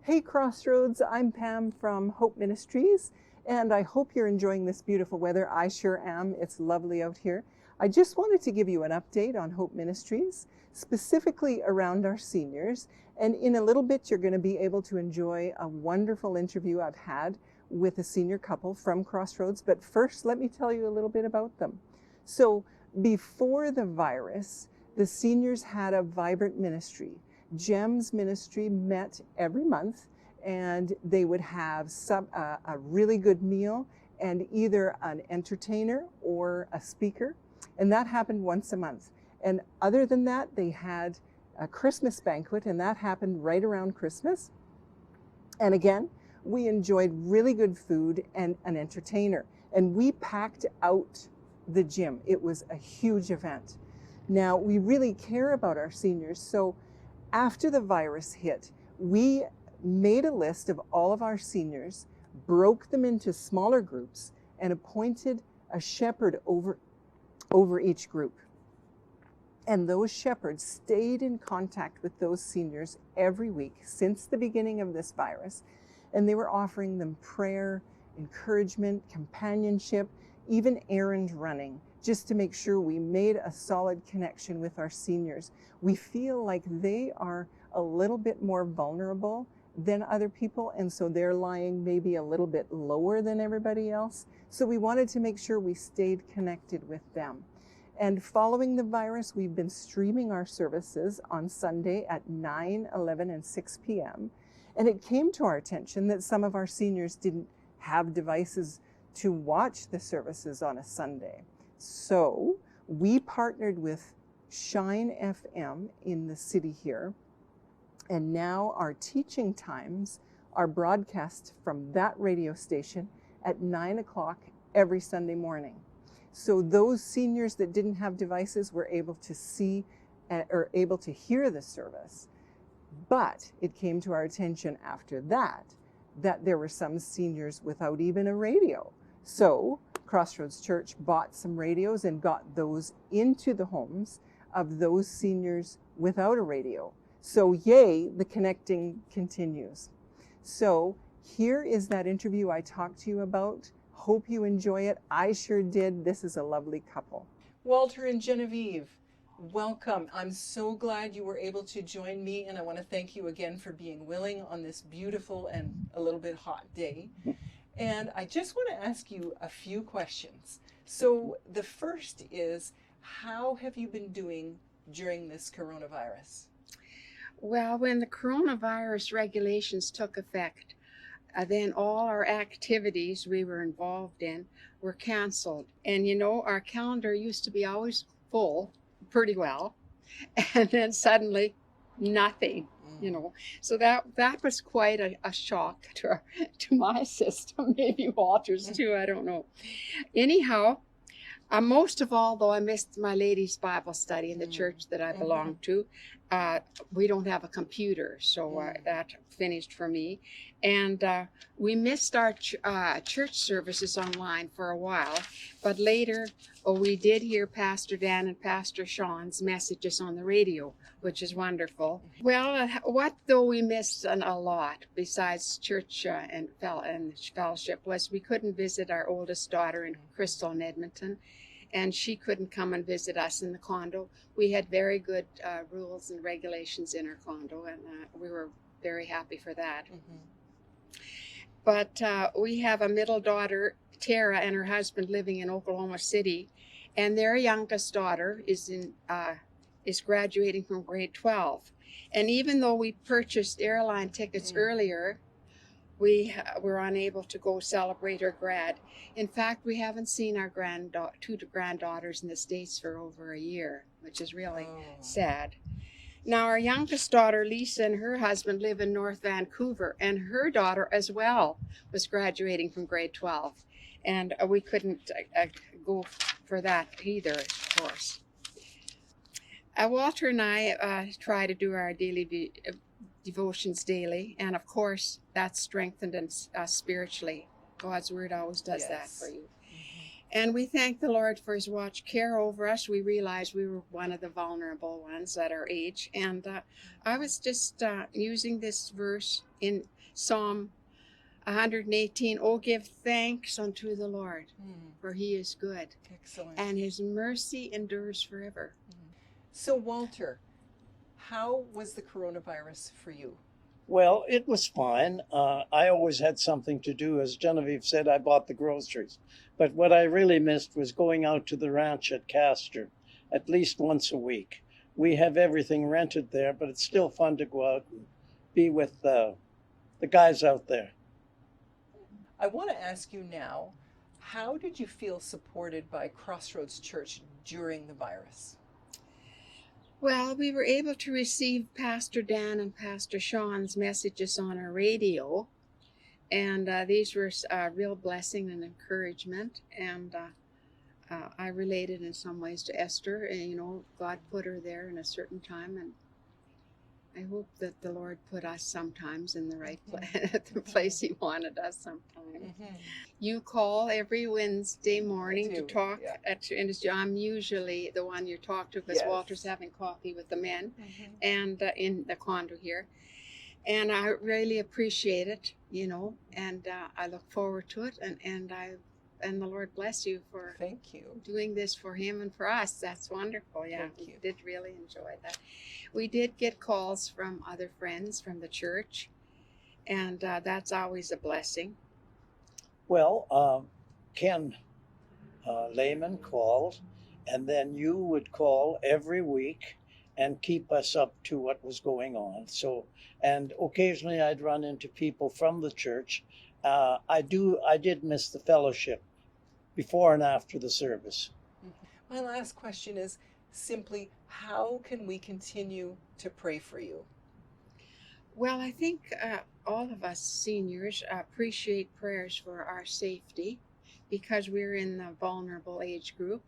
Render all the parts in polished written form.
Hey Crossroads, I'm Pam from Hope Ministries, and I hope you're enjoying this beautiful weather. I sure am. It's lovely out here. I just wanted to give you an update on Hope Ministries, specifically around our seniors. And in a little bit, you're going to be able to enjoy a wonderful interview I've had with a senior couple from Crossroads. But first, let me tell you a little bit about them. So before the virus, the seniors had a vibrant ministry. GEM's ministry met every month, and they would have a really good meal and either an entertainer or a speaker, and that happened once a month. And other than that, they had a Christmas banquet, and that happened right around Christmas. And again, we enjoyed really good food and an entertainer, and we packed out the gym. It was a huge event. Now, we really care about our seniors, so after the virus hit, we made a list of all of our seniors, broke them into smaller groups, and appointed a shepherd over each group. And those shepherds stayed in contact with those seniors every week since the beginning of this virus, and they were offering them prayer, encouragement, companionship, even errand running, just to make sure we made a solid connection with our seniors. We feel like they are a little bit more vulnerable than other people, and so they're lying maybe a little bit lower than everybody else. So we wanted to make sure we stayed connected with them. And following the virus, we've been streaming our services on Sunday at 9, 11, and 6 p.m. And it came to our attention that some of our seniors didn't have devices to watch the services on a Sunday. So we partnered with Shine FM in the city here, and now our teaching times are broadcast from that radio station at 9 o'clock every Sunday morning. So those seniors that didn't have devices were able to see or able to hear the service. But it came to our attention after that there were some seniors without even a radio. So Crossroads Church bought some radios and got those into the homes of those seniors without a radio. So yay, the connecting continues. So here is that interview I talked to you about. Hope you enjoy it. I sure did. This is a lovely couple. Walter and Genevieve, welcome. I'm so glad you were able to join me, and I want to thank you again for being willing on this beautiful and a little bit hot day. And I just want to ask you a few questions. So the first is, how have you been doing during this coronavirus? Well, when the coronavirus regulations took effect, then all our activities we were involved in were canceled. And our calendar used to be always full pretty well, and then suddenly nothing. So that was quite a shock to my system, maybe Walter's too, I don't know. Anyhow, most of all, though, I missed my ladies' Bible study in the church that I belong to. We don't have a computer, so that finished for me. And we missed our church services online for a while, but later we did hear Pastor Dan and Pastor Sean's messages on the radio, which is wonderful. Well, what though we missed a lot besides church and fellowship was we couldn't visit our oldest daughter in Crystal in Edmonton, and she couldn't come and visit us in the condo. We had very good rules and regulations in our condo, and we were very happy for that. But we have a middle daughter, Tara, and her husband living in Oklahoma City, and their youngest daughter is graduating from grade 12. And even though we purchased airline tickets earlier, we were unable to go celebrate her grad. In fact, we haven't seen our two granddaughters in the States for over a year, which is really sad. Now, our youngest daughter, Lisa, and her husband live in North Vancouver, and her daughter as well was graduating from grade 12. And we couldn't go for that either, of course. Walter and I try to do our daily devotions daily, and of course, that strengthened us spiritually. God's word always does that for you. And we thank the Lord for his watch care over us. We realized we were one of the vulnerable ones at our age. And I was just using this verse in Psalm 118. Oh, give thanks unto the Lord, for he is good. Excellent. And his mercy endures forever. So, Walter, how was the coronavirus for you? Well, it was fine. I always had something to do. As Genevieve said, I bought the groceries. But what I really missed was going out to the ranch at Castor at least once a week. We have everything rented there, but it's still fun to go out and be with the guys out there. I want to ask you now, how did you feel supported by Crossroads Church during the virus? Well, we were able to receive Pastor Dan and Pastor Sean's messages on our radio, and these were a real blessing and encouragement. And I related in some ways to Esther, and God put her there in a certain time, and I hope that the Lord put us sometimes in the right place, at the place He wanted us sometimes. You call every Wednesday morning to talk and I'm usually the one you talk to because Walter's having coffee with the men and in the condo here. And I really appreciate it, and I look forward to it. And the Lord bless you for doing this for him and for us. That's wonderful. Yeah, we did really enjoy that. We did get calls from other friends from the church, and that's always a blessing. Well, Ken Lehman called, and then you would call every week and keep us up to what was going on. So, and occasionally I'd run into people from the church. I did miss the fellowship before and after the service. My last question is simply, how can we continue to pray for you? Well, I think all of us seniors appreciate prayers for our safety because we're in the vulnerable age group.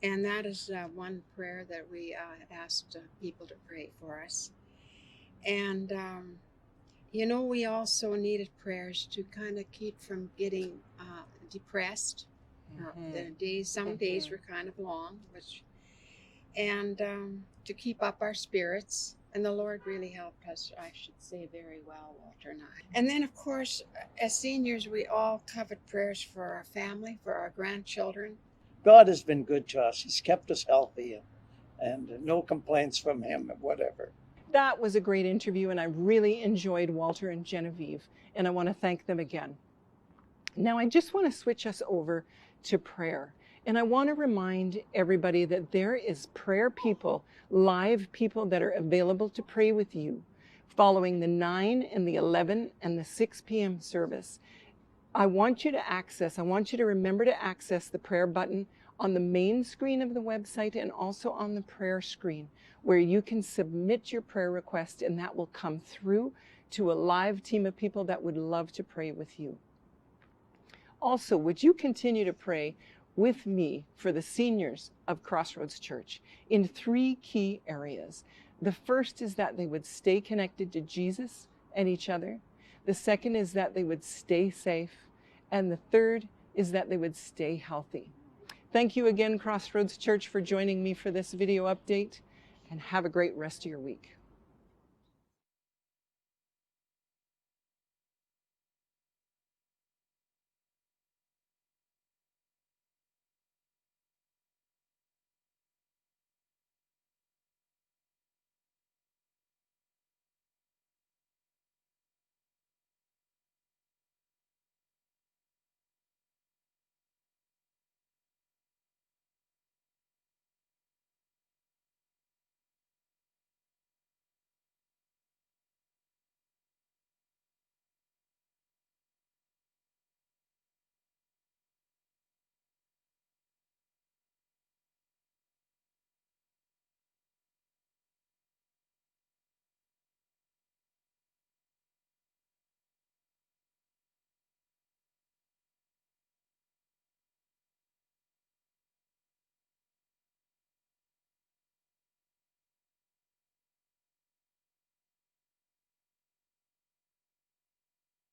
And that is one prayer that we asked people to pray for us. And, we also needed prayers to kind of keep from getting depressed. Some days were kind of long, and to keep up our spirits. And the Lord really helped us, I should say, very well, Walter and I. And then, of course, as seniors, we all covered prayers for our family, for our grandchildren. God has been good to us. He's kept us healthy and no complaints from him or whatever. That was a great interview, and I really enjoyed Walter and Genevieve, and I want to thank them again. Now, I just want to switch us over to prayer. And I want to remind everybody that there is prayer people, live people that are available to pray with you following the 9 and the 11 and the 6 p.m. service. I want you to remember to access the prayer button on the main screen of the website and also on the prayer screen where you can submit your prayer request, and that will come through to a live team of people that would love to pray with you. Also, would you continue to pray with me for the seniors of Crossroads Church in 3 key areas? The first is that they would stay connected to Jesus and each other. The second is that they would stay safe. And the third is that they would stay healthy. Thank you again, Crossroads Church, for joining me for this video update, and have a great rest of your week.